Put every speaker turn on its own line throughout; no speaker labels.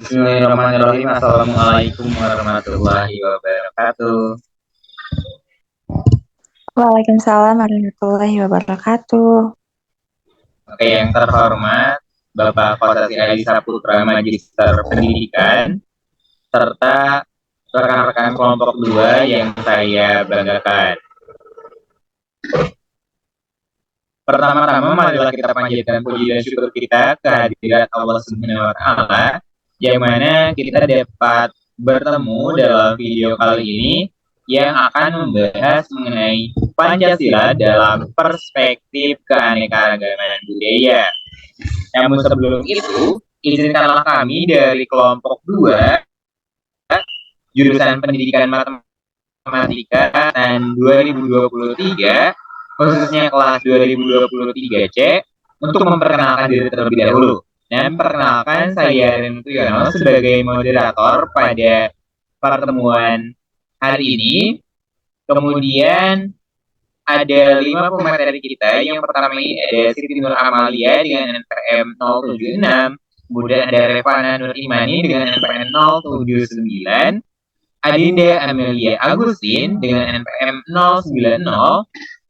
Bismillahirrahmanirrahim. Assalamualaikum warahmatullahi wabarakatuh.
Waalaikumsalam warahmatullahi wabarakatuh.
Oke, yang terhormat Bapak Kosasi Adi Saputra Magister Pendidikan serta rekan-rekan kelompok 2 yang saya banggakan. Pertama-tama marilah kita panjatkan puji dan syukur kita kehadirat Allah Subhanahu wa taala yang mana kita dapat bertemu dalam video kali ini yang akan membahas mengenai Pancasila dalam perspektif keanekaragaman budaya. Namun sebelum itu, izinkanlah kami dari kelompok 2 jurusan Pendidikan Matematika tahun 2023 khususnya kelas 2023C untuk memperkenalkan diri terlebih dahulu. Dan perkenalkan saya Renu Triyono sebagai moderator pada pertemuan hari ini. Kemudian ada 5 pemateri kita. Yang pertama ini ada Siti Nur Amalia dengan NPM 076. Kemudian ada Revana Nur Imani dengan NPM 079. Adinda Amelia Agustin dengan NPM 090.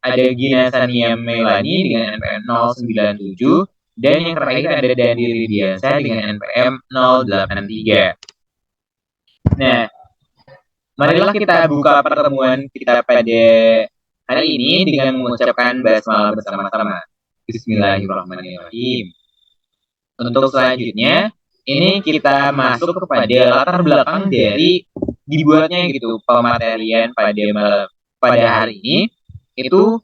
Ada Gina Sania Melani dengan NPM 097. Dan yang terakhir ada Dandi Ridiansa dengan NPM 083. Nah, marilah kita buka pertemuan kita pada hari ini dengan mengucapkan basmalah bersama-sama. Bismillahirrahmanirrahim. Untuk selanjutnya, ini kita masuk kepada latar belakang dari dibuatnya gitu pematerian pada hari ini itu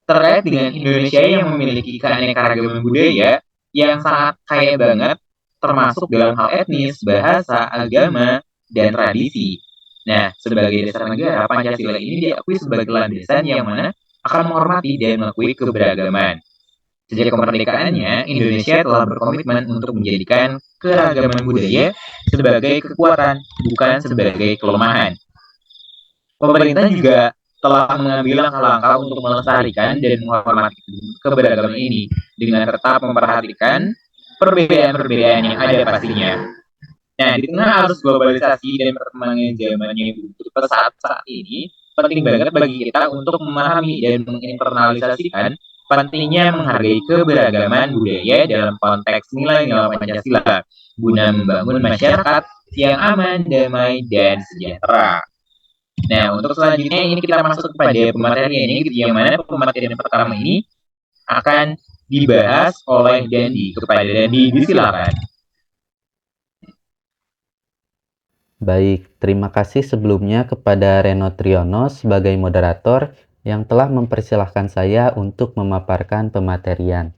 terkait dengan Indonesia yang memiliki keanekaragaman budaya yang sangat kaya banget, termasuk dalam hal etnis, bahasa, agama, dan tradisi. Nah, sebagai dasar negara, Pancasila ini diakui sebagai landasan yang mana akan menghormati dan mengakui keberagaman. Sejak kemerdekaannya, Indonesia telah berkomitmen untuk menjadikan keragaman budaya sebagai kekuatan, bukan sebagai kelemahan. Pemerintah juga telah mengambil langkah-langkah untuk melestarikan dan menghormati keberagaman ini dengan tetap memperhatikan perbedaan-perbedaan yang ada pastinya. Nah, di tengah arus globalisasi dan perkembangan zaman yang begitu pesat saat ini, penting banget bagi kita untuk memahami dan menginternalisasikan pentingnya menghargai keberagaman budaya dalam konteks nilai-nilai Pancasila guna membangun masyarakat yang aman, damai, dan sejahtera. Nah, untuk selanjutnya ini kita masuk kepada pematerian ini, yang mana pematerian pertama ini akan dibahas oleh Dandi. Kepada Dandi, disilakan.
Baik, terima kasih sebelumnya kepada Reno Triyono sebagai moderator yang telah mempersilahkan saya untuk memaparkan pematerian.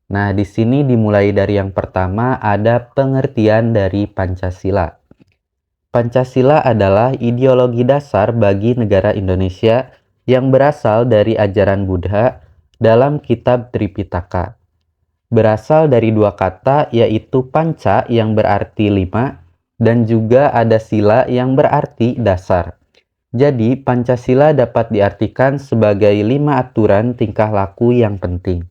Nah, di sini dimulai dari yang pertama ada pengertian dari Pancasila. Pancasila adalah ideologi dasar bagi negara Indonesia yang berasal dari ajaran Buddha dalam kitab Tripitaka. Berasal dari dua kata yaitu panca yang berarti 5 dan juga ada sila yang berarti dasar. Jadi Pancasila dapat diartikan sebagai 5 aturan tingkah laku yang penting.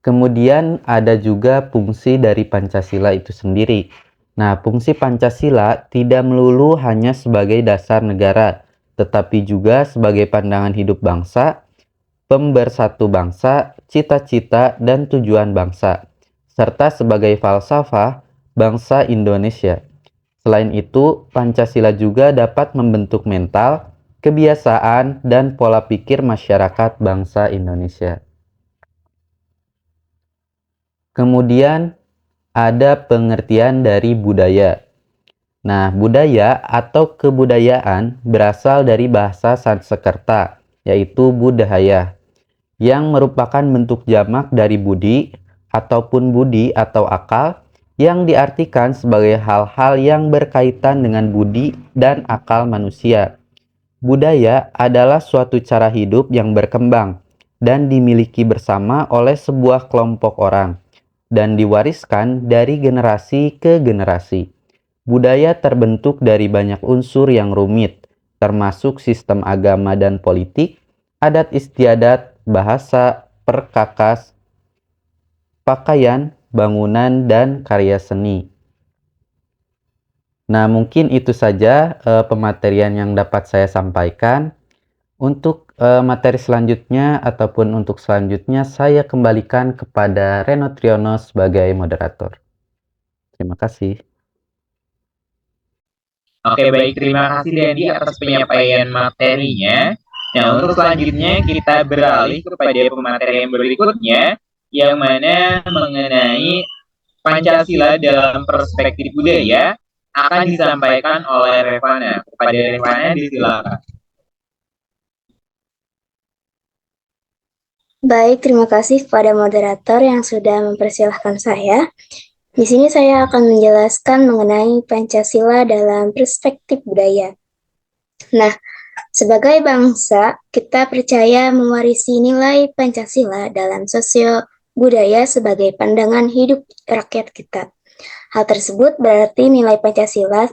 Kemudian ada juga fungsi dari Pancasila itu sendiri. Nah, fungsi Pancasila tidak melulu hanya sebagai dasar negara, tetapi juga sebagai pandangan hidup bangsa, pembersatu bangsa, cita-cita dan tujuan bangsa, serta sebagai falsafah bangsa Indonesia. Selain itu, Pancasila juga dapat membentuk mental, kebiasaan, dan pola pikir masyarakat bangsa Indonesia. Kemudian ada pengertian dari budaya. Nah, budaya atau kebudayaan berasal dari bahasa Sanskerta, yaitu budaya, yang merupakan bentuk jamak dari budi ataupun budi atau akal yang diartikan sebagai hal-hal yang berkaitan dengan budi dan akal manusia. Budaya adalah suatu cara hidup yang berkembang dan dimiliki bersama oleh sebuah kelompok orang dan diwariskan dari generasi ke generasi. Budaya terbentuk dari banyak unsur yang rumit, termasuk sistem agama dan politik, adat istiadat, bahasa, perkakas, pakaian, bangunan, dan karya seni. Nah, mungkin itu saja pematerian yang dapat saya sampaikan. Untuk materi selanjutnya ataupun untuk selanjutnya saya kembalikan kepada Reno Triono sebagai moderator. Terima kasih.
Oke, baik. Terima kasih Dendi atas penyampaian materinya. Nah, untuk selanjutnya kita beralih kepada pematerian berikutnya, yang mana mengenai Pancasila dalam perspektif budaya akan disampaikan oleh Revana. Kepada Revana disilakan.
Baik, terima kasih kepada moderator yang sudah mempersilahkan saya. Di sini saya akan menjelaskan mengenai Pancasila dalam perspektif budaya. Nah, sebagai bangsa, kita percaya mewarisi nilai Pancasila dalam sosio budaya sebagai pandangan hidup rakyat kita. Hal tersebut berarti nilai Pancasila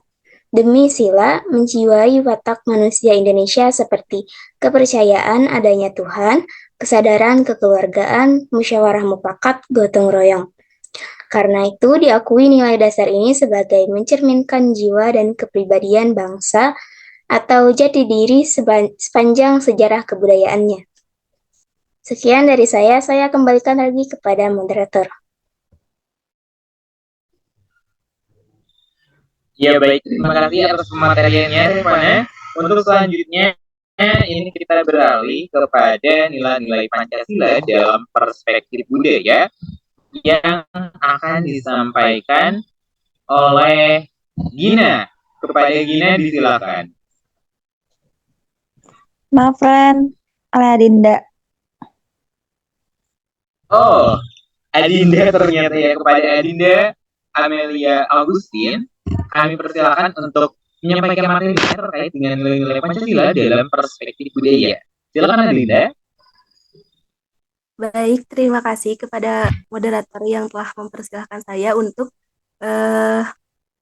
demi sila menjiwai watak manusia Indonesia seperti kepercayaan adanya Tuhan, kesadaran kekeluargaan, musyawarah mufakat, gotong royong. Karena itu diakui nilai dasar ini sebagai mencerminkan jiwa dan kepribadian bangsa atau jati diri sepanjang sejarah kebudayaannya. Sekian dari saya kembalikan lagi kepada moderator.
Ya baik, terima kasih atas pemateriannya Revana. Untuk selanjutnya ini kita beralih kepada nilai-nilai Pancasila dalam perspektif budaya yang akan disampaikan oleh Gina. Kepada Gina disilakan.
Maaf, Ren. Oleh Adinda.
Oh, Adinda ternyata ya. Kepada Adinda Amelia Augustin, kami persilakan untuk menyampaikan materi terkait dengan nilai-nilai Pancasila dalam perspektif budaya. Silakan Adinda.
Baik, terima kasih kepada moderator yang telah mempersilahkan saya untuk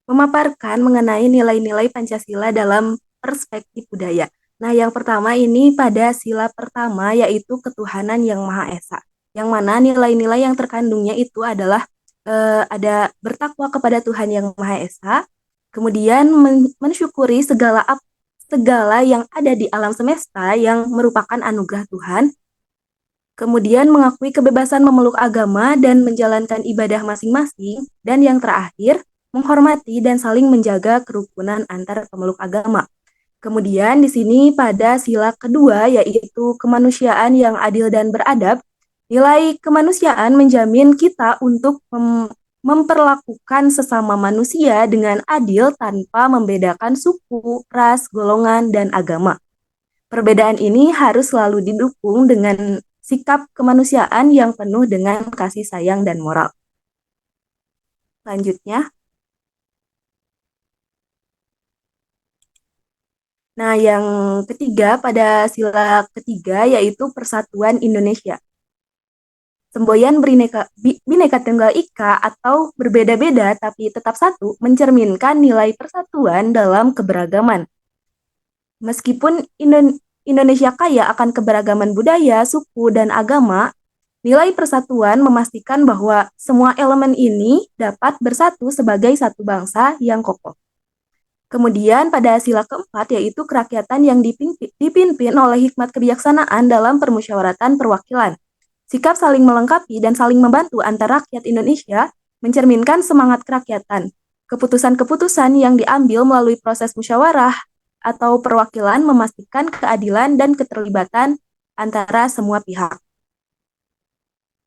memaparkan mengenai nilai-nilai Pancasila dalam perspektif budaya. Nah, yang pertama ini pada sila pertama yaitu ketuhanan yang Maha Esa. Yang mana nilai-nilai yang terkandungnya itu adalah ada bertakwa kepada Tuhan yang Maha Esa, kemudian mensyukuri segala yang ada di alam semesta yang merupakan anugerah Tuhan, kemudian mengakui kebebasan memeluk agama dan menjalankan ibadah masing-masing, dan yang terakhir, menghormati dan saling menjaga kerukunan antar pemeluk agama. Kemudian di sini pada sila kedua yaitu kemanusiaan yang adil dan beradab, nilai kemanusiaan menjamin kita untuk memperlakukan sesama manusia dengan adil tanpa membedakan suku, ras, golongan, dan agama. Perbedaan ini harus selalu didukung dengan sikap kemanusiaan yang penuh dengan kasih sayang dan moral. Selanjutnya. Nah, yang ketiga pada sila ketiga yaitu Persatuan Indonesia. Semboyan Bhinneka Tunggal Ika atau berbeda-beda tapi tetap satu mencerminkan nilai persatuan dalam keberagaman. Meskipun Indonesia kaya akan keberagaman budaya, suku, dan agama, nilai persatuan memastikan bahwa semua elemen ini dapat bersatu sebagai satu bangsa yang kokoh. Kemudian pada sila keempat yaitu kerakyatan yang dipimpin oleh hikmat kebijaksanaan dalam permusyawaratan perwakilan. Sikap saling melengkapi dan saling membantu antar rakyat Indonesia mencerminkan semangat kerakyatan. Keputusan-keputusan yang diambil melalui proses musyawarah atau perwakilan memastikan keadilan dan keterlibatan antara semua pihak.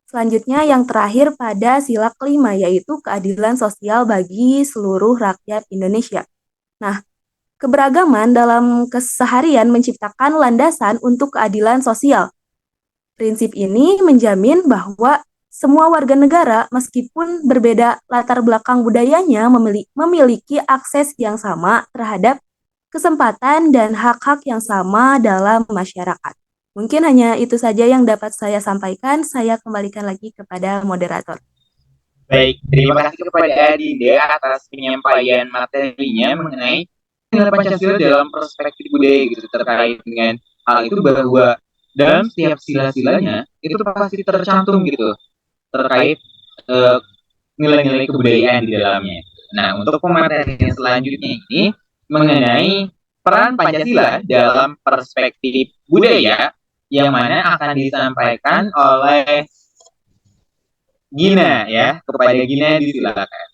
Selanjutnya yang terakhir pada sila kelima yaitu keadilan sosial bagi seluruh rakyat Indonesia. Nah, keberagaman dalam keseharian menciptakan landasan untuk keadilan sosial. Prinsip ini menjamin bahwa semua warga negara meskipun berbeda latar belakang budayanya memiliki akses yang sama terhadap kesempatan dan hak-hak yang sama dalam masyarakat. Mungkin hanya itu saja yang dapat saya sampaikan. Saya kembalikan lagi kepada moderator.
Baik, terima kasih kepada Adinda atas penyampaian materinya mengenai nilai Pancasila dalam perspektif budaya gitu terkait dengan hal itu, bahwa dalam setiap sila-silanya itu pasti tercantum gitu terkait nilai-nilai kebudayaan di dalamnya. Nah, untuk pematerian selanjutnya ini mengenai peran Pancasila dalam perspektif budaya yang mana akan disampaikan oleh Gina ya. Kepada Gina disilakan.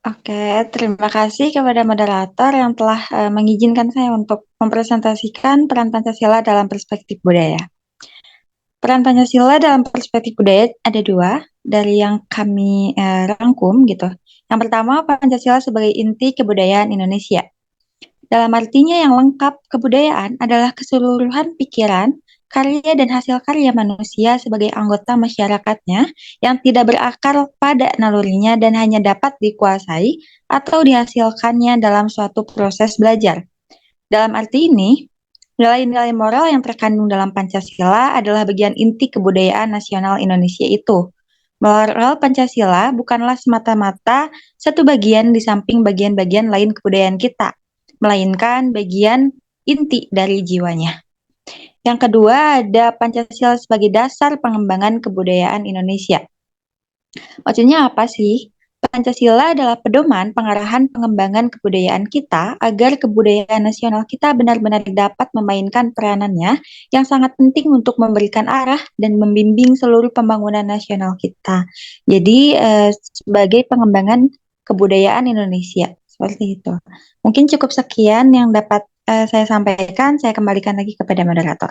Oke, terima kasih kepada moderator yang telah mengizinkan saya untuk mempresentasikan peran Pancasila dalam perspektif budaya. Peran Pancasila dalam perspektif budaya ada dua dari yang kami rangkum gitu. Yang pertama, Pancasila sebagai inti kebudayaan Indonesia. Dalam artinya yang lengkap, kebudayaan adalah keseluruhan pikiran, karya dan hasil karya manusia sebagai anggota masyarakatnya yang tidak berakar pada nalurinya dan hanya dapat dikuasai atau dihasilkannya dalam suatu proses belajar. Dalam arti ini, nilai-nilai moral yang terkandung dalam Pancasila adalah bagian inti kebudayaan nasional Indonesia itu. Moral Pancasila bukanlah semata-mata satu bagian di samping bagian-bagian lain kebudayaan kita, melainkan bagian inti dari jiwanya. Yang kedua, ada Pancasila sebagai dasar pengembangan kebudayaan Indonesia. Maksudnya apa sih? Pancasila adalah pedoman pengarahan pengembangan kebudayaan kita agar kebudayaan nasional kita benar-benar dapat memainkan peranannya yang sangat penting untuk memberikan arah dan membimbing seluruh pembangunan nasional kita. Jadi sebagai pengembangan kebudayaan Indonesia, seperti itu. Mungkin cukup sekian yang dapat saya sampaikan. Saya kembalikan lagi kepada moderator.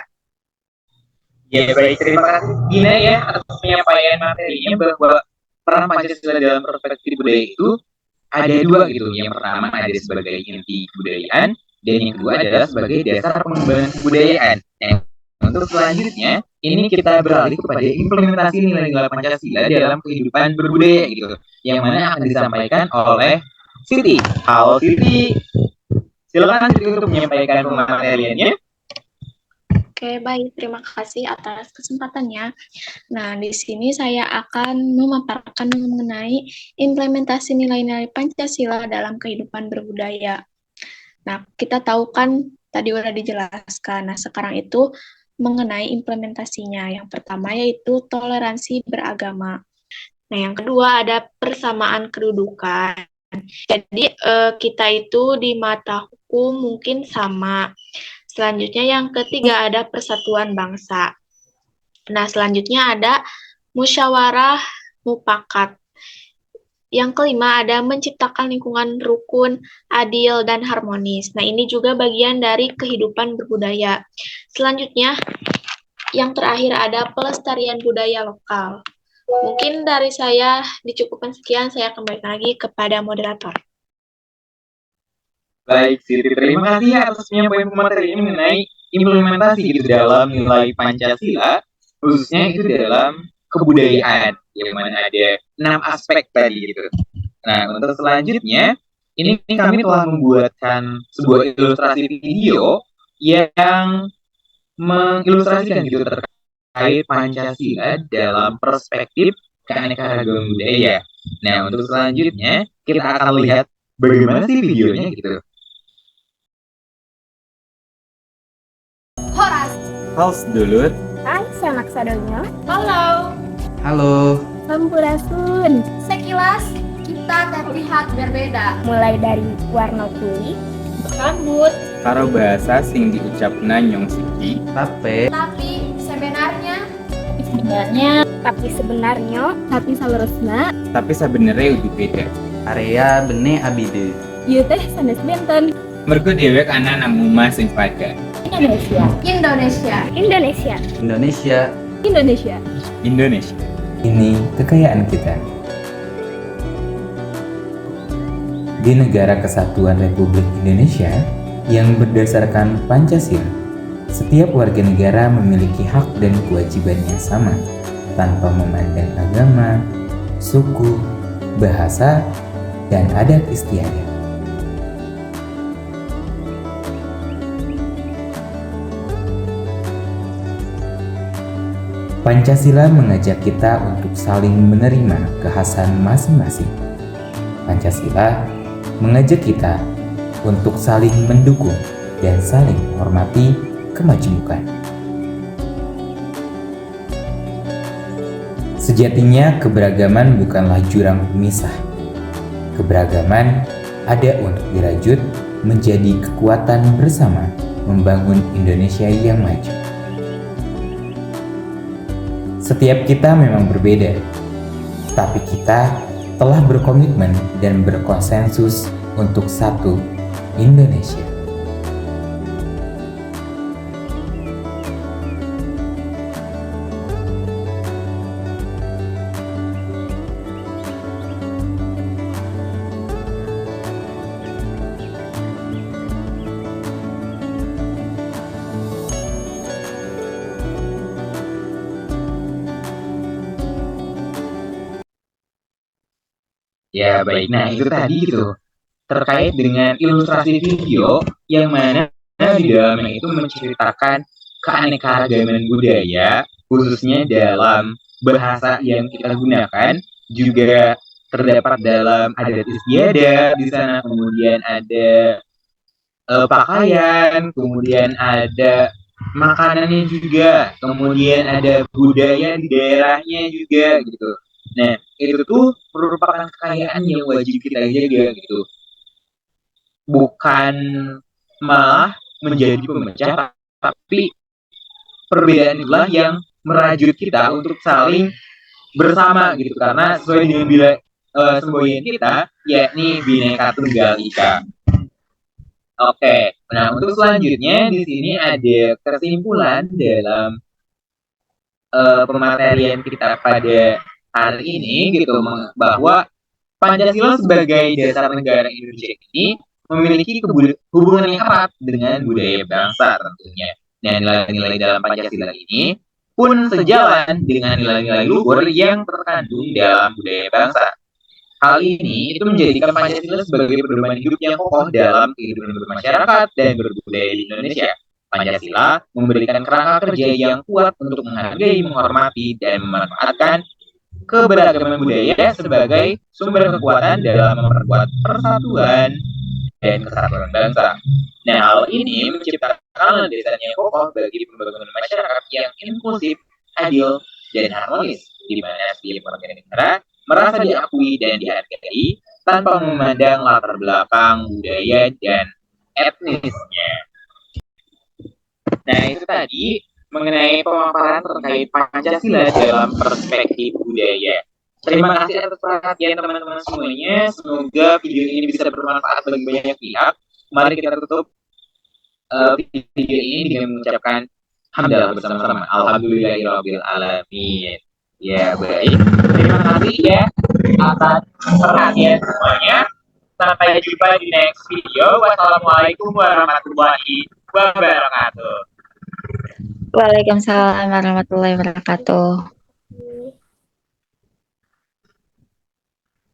Ya baik, terima kasih Gina ya atas penyampaian materinya bahwa peran Pancasila dalam perspektif budaya itu ada dua gitu. Yang pertama ada sebagai inti kebudayaan dan yang kedua adalah sebagai dasar pengembangan kebudayaan. Nah, untuk selanjutnya ini kita beralih kepada implementasi nilai-nilai Pancasila dalam kehidupan berbudaya gitu, yang mana akan disampaikan oleh Siti. Halo Siti, silakan Siti untuk menyampaikan pemateriannya.
Oke, baik. Terima kasih atas kesempatannya. Nah, di sini saya akan memaparkan mengenai implementasi nilai-nilai Pancasila dalam kehidupan berbudaya. Nah, kita tahu kan tadi udah dijelaskan. Nah, sekarang itu mengenai implementasinya. Yang pertama yaitu toleransi beragama. Nah, yang kedua ada persamaan kedudukan. Jadi, kita itu di mata hukum mungkin sama. Selanjutnya yang ketiga ada persatuan bangsa. Nah, selanjutnya ada musyawarah mufakat. Yang kelima ada menciptakan lingkungan rukun, adil, dan harmonis. Nah, ini juga bagian dari kehidupan berbudaya. Selanjutnya, yang terakhir ada pelestarian budaya lokal. Mungkin dari saya dicukupkan sekian, saya kembalikan lagi kepada moderator.
Baik, Siti, terima kasih atas penyampaian materi ini mengenai implementasi gitu dalam nilai Pancasila, khususnya itu dalam kebudayaan, yang mana ada 6 aspek tadi gitu. Nah, untuk selanjutnya, ini kami telah membuatkan sebuah ilustrasi video yang mengilustrasikan gitu terkait Pancasila dalam perspektif keanekaragaman budaya. Nah, untuk selanjutnya, kita akan lihat bagaimana sih videonya gitu.
Horas.
Hals dulu.
Hai, sanak sadonyo. Halo.
Halo.
Sampurasun. Sekilas kita terlihat berbeda. Mulai dari warna kulit, rambut.
Karo bahasa sing diucapna nyong siki.
Tapi sebenarnya, tapi salerosna.
Tapi sebenarnya udah beda.
Area bene abide.
Ieu teh sanes benten.
Mergo dewek ana namuma sing pada.
Indonesia. Indonesia. Indonesia.
Indonesia.
Indonesia.
Indonesia. Ini kekayaan kita. Di Negara Kesatuan Republik Indonesia yang berdasarkan Pancasila, setiap warga negara memiliki hak dan kewajiban yang sama, tanpa memandang agama, suku, bahasa, dan adat istiadat. Pancasila mengajak kita untuk saling menerima kekhasan masing-masing. Pancasila mengajak kita untuk saling mendukung dan saling menghormati kemajemukan. Sejatinya keberagaman bukanlah jurang pemisah. Keberagaman ada untuk dirajut menjadi kekuatan bersama membangun Indonesia yang maju. Setiap kita memang berbeda, tapi kita telah berkomitmen dan berkonsensus untuk satu Indonesia.
Ya baik, nah itu tadi gitu terkait dengan ilustrasi video yang mana di dalamnya itu menceritakan keanekaragaman budaya khususnya dalam bahasa yang kita gunakan, juga terdapat dalam adat istiadat di sana, kemudian ada pakaian, kemudian ada makanannya juga, kemudian ada budaya di daerahnya juga gitu. Nah, itu tuh merupakan kekayaan yang wajib kita jaga gitu. Bukan malah menjadi pemecah, tapi perbedaan itulah yang merajut kita untuk saling bersama gitu. Karena sesuai dengan semboyan kita, yakni Bhinneka Tunggal Ika. Oke, nah untuk selanjutnya di sini ada kesimpulan dalam pematerian kita pada hari ini gitu, bahwa Pancasila sebagai dasar negara Indonesia ini memiliki hubungan yang erat dengan budaya bangsa tentunya. Nah, nilai-nilai dalam Pancasila ini pun sejalan dengan nilai-nilai luhur yang terkandung dalam budaya bangsa. Hal ini itu menjadikan Pancasila sebagai pedoman hidup yang kokoh dalam kehidupan bermasyarakat dan berbudaya di Indonesia. Pancasila memberikan kerangka kerja yang kuat untuk menghargai, menghormati, dan memanfaatkan keberagaman budaya sebagai sumber kekuatan dalam memperkuat persatuan dan kesatuan bangsa. Nah, hal ini menciptakan landasan yang kokoh bagi pembangunan masyarakat yang inklusif, adil, dan harmonis, di mana setiap warga negara merasa diakui dan dihargai tanpa memandang latar belakang, budaya, dan etnisnya. Nah, itu tadi mengenai pemaparan terkait Pancasila dalam perspektif budaya. Terima kasih atas perhatian teman-teman semuanya. Semoga video ini bisa bermanfaat bagi banyak pihak. Mari kita tutup video ini dengan mengucapkan hamdalah bersama-sama. Alhamdulillahirabbil alamin. Ya, baik. Terima kasih ya atas perhatian semuanya. Sampai jumpa di next video. Wassalamualaikum warahmatullahi wabarakatuh.
Waalaikumsalam warahmatullahi wabarakatuh.